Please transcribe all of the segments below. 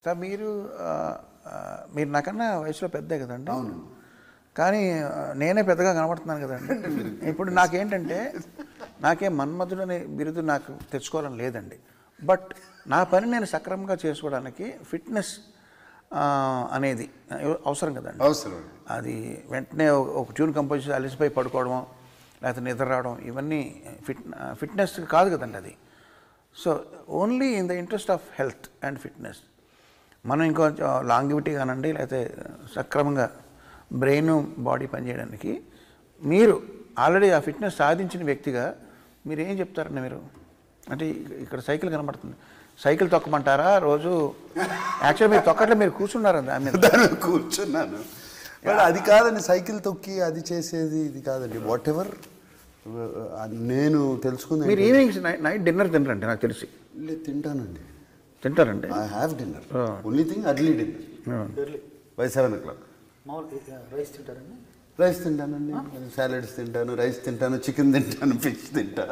Sir మీరు నాకన్నా వయసులో పెద్దే కదండి. అవును. కానీ నేనే పెద్దగా కనబడుతున్నాను కదండి. ఇప్పుడు నాకేంటంటే నాకేం మన్మధుడనే బిరుదు నాకు తెచ్చుకోవాలని లేదండి. బట్ నా పని నేను సక్రమంగా చేసుకోవడానికి ఫిట్నెస్ అనేది అవసరం కదండి. అవసరం. అది వెంటనే ఒక ట్యూన్ కంపోజ్ చేసి అలసిపోయి పడుకోవడం లేకపోతే నిద్ర రావడం ఇవన్నీ ఫిట్నెస్ కాదు కదండి అది. So only in the interest of health and fitness మనం ఇంకొంచెం లాంగివిటీ కానండి లేకపోతే సక్రమంగా బ్రెయిన్ బాడీ పనిచేయడానికి మీరు ఆల్రెడీ ఆ ఫిట్నెస్ సాధించిన వ్యక్తిగా మీరు ఏం చెప్తారండి? మీరు అంటే ఇక్కడ సైకిల్ కనబడుతుంది, సైకిల్ తొక్కమంటారా రోజు? యాక్చువల్గా మీరు తొక్కట్లో మీరు కూర్చున్నారండి. కూర్చున్నాను, బట్ అది కాదండి. సైకిల్ తొక్కి అది చేసేది ఇది కాదండి. వాట్ ఎవర్ నేను తెలుసుకుంది. మీరు ఈవినింగ్స్ నైట్ డిన్నర్ తినరండి నాకు తెలిసి? లేదు, తింటానండి. తింటారండి? I have dinner. Only thing early dinner by 7 o'clock. Rice తింటారండి? రైస్ తింటానండి, సాలడ్స్ తింటాను, రైస్ తింటాను, చికెన్ తింటాను, ఫిష్ తింటా,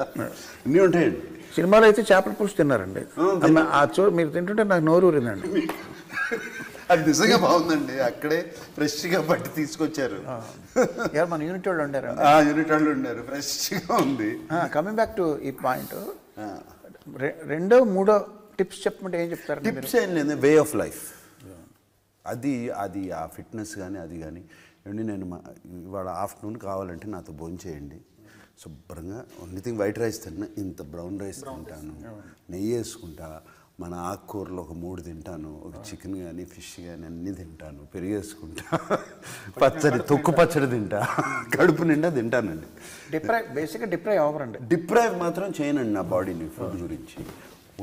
అన్నీ ఉంటాయండి. సినిమాలో అయితే చేపల పులుసు తిన్నారండి. మీరు తింటుంటే నాకు నోరు ఊరిందండి. అది నిజంగా బాగుందండి. అక్కడే ఫ్రెష్గా పట్టి తీసుకొచ్చారు. మన యూనిట్ వాళ్ళు ఉండారు. యూనిట్ వాళ్ళు ఉన్నారు, ఫ్రెష్గా ఉంది. కమింగ్ బ్యాక్ టు ఈ పాయింట్, రెండో మూడో టిప్స్ చెప్పమంటే ఏం చెప్తారు? టిప్స్ ఏం లేదు, వే ఆఫ్ లైఫ్. అది ఆ ఫిట్నెస్ కానీ అది కానీ ఏమండి. నేను ఇవాళ ఆఫ్టర్నూన్ కావాలంటే నాతో భోజనం చేయండి, శుభ్రంగా ఓన్లీ థింగ్ వైట్ రైస్ తిన్నా, ఇంత బ్రౌన్ రైస్ తింటాను, నెయ్యి వేసుకుంటా, మన ఆకుకూరలు ఒక 3 తింటాను, ఒక చికెన్ కానీ ఫిష్ కానీ అన్నీ తింటాను, పెరిగేసుకుంటా, పచ్చడి తొక్కు పచ్చడి తింటా, కడుపు నిండా తింటానండి. బేసిక్గా డిప్రైవ్ అవ్వరండి. డిప్రైవ్ మాత్రం చేయనండి నా బాడీని ఫుడ్ గురించి.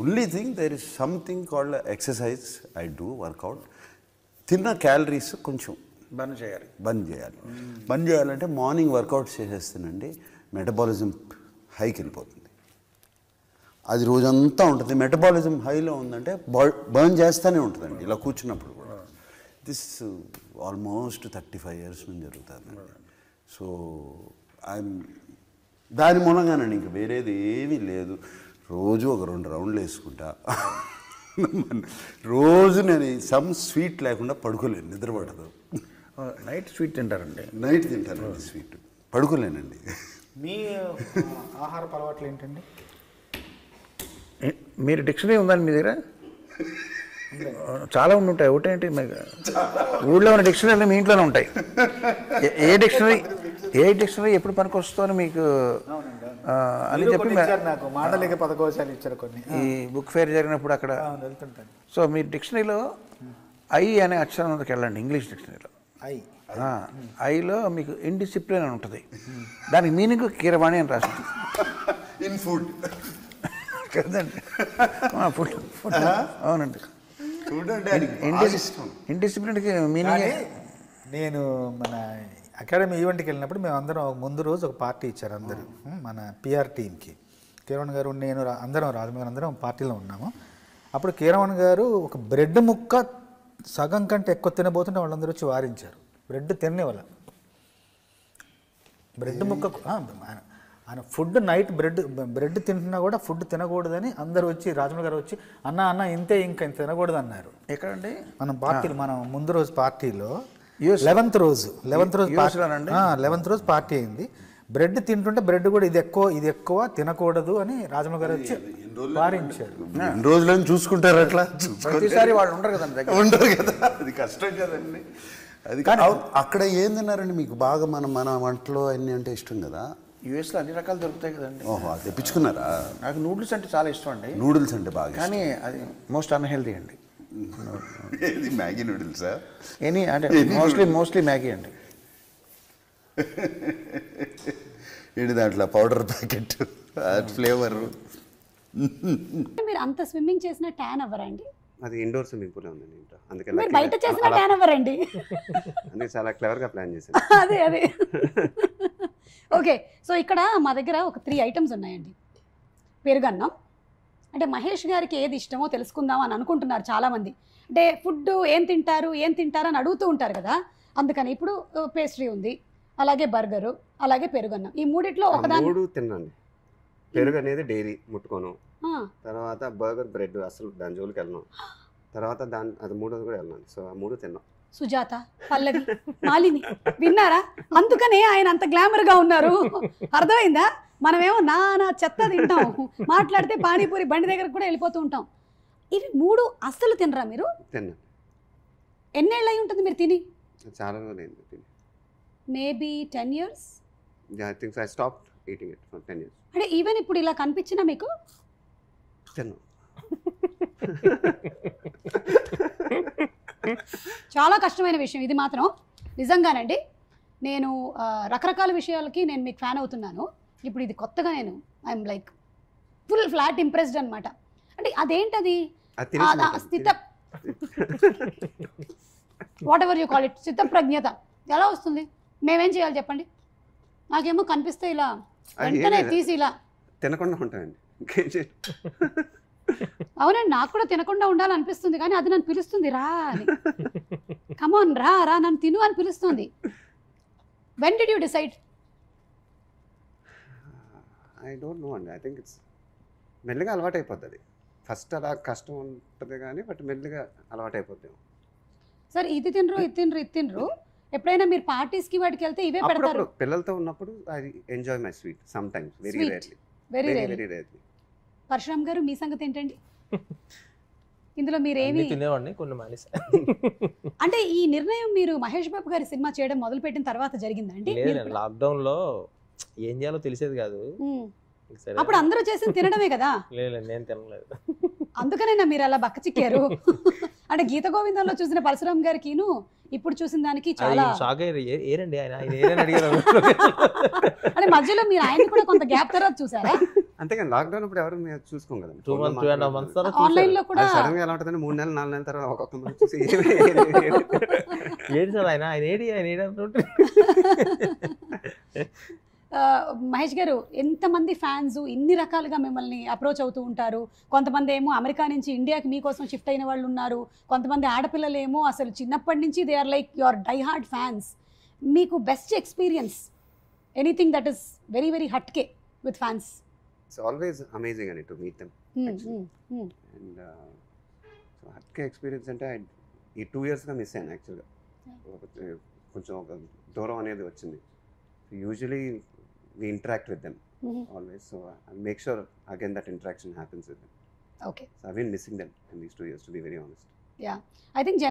Only thing there is something called exercise. I do workout. తిన్న క్యాలరీస్ కొంచెం బంద్ చేయాలి. బంద్ చేయాలంటే మార్నింగ్ వర్కౌట్ చేసేస్తానండి, మెటబాలిజం హైకి వెళ్ళిపోతుంది. అది రోజంతా ఉంటుంది. మెటబాలిజం హైలో ఉందంటే బర్న్ చేస్తూనే ఉంటుందండి ఇలా కూర్చున్నప్పుడు కూడా. దిస్ ఆల్మోస్ట్ 35 years నుంచి జరుగుతుంది. సో దాని మూలంగానండి, ఇంక వేరేది ఏమీ లేదు. రోజు ఒక 2 రౌండ్లు వేసుకుంటా. రోజు నేను సమ్ స్వీట్ లేకుండా పడుకోలేను, నిద్ర పడదు. నైట్ స్వీట్ తింటారండి? నైట్ తింటానండి స్వీట్, పడుకోలేనండి. మీ ఆహార అలవాట్లు ఏంటండి? మీరు డిక్షనరీ ఉందండి మీ దగ్గర? చాలా ఉంటాయి. ఒకటేంటి ఊళ్ళో ఉన్న డిక్షనరీలు మీ ఇంట్లోనే ఉంటాయి. ఏ డిక్షనరీ ఎప్పుడు పనికి వస్తుందో మీకు అని చెప్పి నాకు మాటలేక పదకోశాలు ఇచ్చారు కొన్ని. ఈ బుక్ ఫేర్ జరిగినప్పుడు అక్కడ వెళ్తుంటాను. సో మీ డిక్షనరీలో ఐ అనే అక్షరంకి వెళ్ళండి. ఇంగ్లీష్ డిక్షనరీలో ఐలో మీకు ఇండిసిప్లిన్ అని ఉంటుంది. దానికి మీనింగ్ కీరవాణి అని రాస్తుంది. ఇన్ ఫుడ్ కదండి? ఫుడ్. అవునండి. ఇండిసిప్లిన్కి మీనింగ్. నేను మన అకాడమీ ఈవెంట్కి వెళ్ళినప్పుడు మేము అందరం ముందు రోజు ఒక పార్టీ ఇచ్చారు అందరూ, మన పిఆర్ టీమ్కి. కీరవణ్ గారు, నేను, అందరం రాజమౌళి అందరం పార్టీలో ఉన్నాము. అప్పుడు కీరవణ్ గారు ఒక బ్రెడ్ ముక్క సగం కంటే ఎక్కువ తినబోతుంటే వాళ్ళందరూ వచ్చి వారించారు. బ్రెడ్ తినేవాళ్ళ బ్రెడ్ ముక్క ఆయన ఫుడ్ నైట్ బ్రెడ్ తింటున్నా కూడా ఫుడ్ తినకూడదని అందరూ వచ్చి, రాజమౌళి గారు వచ్చి అన్న ఇంతే, ఇంకా ఇంత తినకూడదు అన్నారు. ఎక్కడండి? మనం పార్టీలో, మనం ముందు రోజు పార్టీలో 11th రోజు పార్టీ అయింది. బ్రెడ్ తింటుంటే బ్రెడ్ కూడా ఇది ఎక్కువ తినకూడదు అని రాజమౌళి గారు వచ్చి వారించారు. రోజులను చూసుకుంటారు అట్లా. ప్రతిసారి వాళ్ళు ఉండరు కదండి, ఉండరు కదా, అది కష్టం కదండి. అది కానీ అక్కడ ఏం తిన్నారండి మీకు బాగా? మన వంటలో అన్నీ అంటే ఇష్టం కదా. యూఎస్లో అన్ని రకాలు దొరుకుతాయి కదండి. ఓహో, అది తెప్పించుకున్నారా? నాకు నూడిల్స్ అంటే చాలా ఇష్టం అండి. నూడిల్స్ అంటే బాగా, కానీ అది మోస్ట్ అన్హెల్దీ అండి. మ్యాగీ నూడిల్సా? అంటే మోస్ట్లీ మ్యాగీ అండి. ఏంటి దాంట్లో పౌడర్ ప్యాకెట్, ఫ్లేవర్. మీరు అంత స్విమ్మింగ్ చేసిన ట్యాన్ అవ్వరండి? అది ఇండోర్ స్విమ్మింగ్ పూల్ ఉందండి ఇంట్లో, అందుకే మీరు బయట చేసిన ట్యాన్ అవ్వరండి. అందుకే చాలా క్లవర్గా ప్లాన్ చేశాను. అదే ఓకే. సో ఇక్కడ మా దగ్గర ఒక 3 ఐటమ్స్ ఉన్నాయండి. పెరుగన్నం అంటే మహేష్ గారికి ఏది ఇష్టమో తెలుసుకుందాం అని అనుకుంటున్నారు చాలామంది. అంటే ఫుడ్ ఏం తింటారు అని అడుగుతూ ఉంటారు కదా, అందుకని ఇప్పుడు పేస్ట్రీ ఉంది, అలాగే బర్గరు, అలాగే పెరుగన్నం. ఈ మూడిట్లో ఒకదాని 3 తిన్నాండి. పెరుగు అనేది డైలీ ముట్టుకోను. తర్వాత బర్గర్, బ్రెడ్ అసలు దాని జోలికి వెళ్ళను. తర్వాత అది మూడోది కూడా వెళ్ళాను. సో ఆ 3 తిన్నాం. సుజాత, పల్లవి, మాలిని విన్నారా? అందుకనే ఆయన అంత గ్లామర్గా ఉన్నారు. అర్థమైందా? మనమేమో నా చెత్త తింటాం, మాట్లాడితే పానీపూరి బండి దగ్గరకు కూడా వెళ్ళిపోతూ ఉంటాం. ఇవి 3 అస్సలు తినరా మీరు? తిన్నాను. ఎన్నేళ్ళు అయి ఉంటుంది మీరు తిని? చాలా రోజులు అయింది తిని. Maybe 10 years. I think I stopped eating it for 10 years. అంటే ఈవెన్ ఇప్పుడు ఇలా కనిపించినా మీకు తిన్నాం. చాలా కష్టమైన విషయం ఇది మాత్రం నిజంగానండి. నేను రకరకాల విషయాలకి నేను మీకు ఫ్యాన్ అవుతున్నాను. ఇప్పుడు ఇది కొత్తగా నేను I'm like full flat impressed అనమాట. అంటే అదేంటది స్థిత what ever you call it, స్థిత ప్రజ్ఞత ఎలా వస్తుంది? మేమేం చేయాలి చెప్పండి? నాకేమో కనిపిస్తే ఇలా వెంటనే తీసి ఇలా తినకుండా ఉంటానండి. ఇంకేం చేయాలి? అవునండి, నాకు కూడా తినకుండా ఉండాలనిపిస్తుంది, కానీ అది నన్ను పిలుస్తుంది రా అని. కమాన్ రా రా నన్ను తిను అని పిలుస్తుంది. When did you decide? I don't know అండి. ఐ థింక్ ఇట్స్ మెల్లిగా అలవాటు అయిపోతుంది. ఫస్ట్ అలా కష్టం ఉంటుంది కానీ బట్ మెల్లిగా అలవాటు అయిపోద్ది. సార్ ఇది తినరు ఇది తినరు ఇది తినరు, ఎప్పుడైనా మీరు పార్టీస్కి వాటికి వెళ్తే ఇవే పెడతారు? పిల్లలతో ఉన్నప్పుడు I enjoy my sweet some times, very rarely. Very rarely. Parashuram గారు మీ సంగతి ఏంటండి? ఇందులో మీరేమి తినేవాడిని, కొన్ని మానేసా. అంటే ఈ నిర్ణయం మీరు మహేష్ బాబు గారి సినిమా చేయడం మొదలుపెట్టిన తర్వాత జరిగిందండి? లేదు, లాక్డౌన్ లో ఏం చేయాలో తెలిసేది కాదు. అప్పుడు అందరూ చేసింది తినడమే కదా. లేదు, నేను తినలేదు. అందుకనేనా మీరు అలా బక్క చిక్కారు? అంటే గీత గోవిందంలో చూసిన పరశురామ్ గారికిను ఇప్పుడు చూసిన దానికి చాలా షాక్ అయ్యారు. ఏరండి ఆయన ఏరని అడిగారు. అంటే మధ్యలో మీరు ఆయన కూడా కొంత గ్యాప్ తర్వాత చూసారా? అంతేగాని లాక్డౌన్ అప్పుడు ఎవరు చూసుకోం కదా. 2.5 months తర్వాత ఆన్లైన్ లో కూడా సడన్ గా ఎలా ఉంటుందంటే 3 నెలలు 4 నెలల తర్వాత ఒక్కొక్క మంది చూసి ఏడు సార్ ఆయన ఏడి అంటుంటే. మహేష్ గారు, ఎంతమంది ఫ్యాన్స్ ఇన్ని రకాలుగా మిమ్మల్ని అప్రోచ్ అవుతూ ఉంటారు. కొంతమంది ఏమో అమెరికా నుంచి ఇండియాకి మీకోసం షిఫ్ట్ అయిన వాళ్ళు ఉన్నారు. కొంతమంది ఆడపిల్లలు ఏమో అసలు చిన్నప్పటి నుంచి they are like your die hard fans. మీకు best experience anything that is very very హట్కే with fans? It's always amazing అని to meet them. And so హట్కే ఎక్స్పీరియన్స్ అంటే ఈ 2 yearsగా మిస్ అయ్యాను యాక్చువల్గా. కొంచెం ఒక దూరం అనేది వచ్చింది. Usually we interact with them always, so I'll make sure again that interaction happens with them. Okay. So I've been missing them in these 2 years, to be very honest. Yeah, I think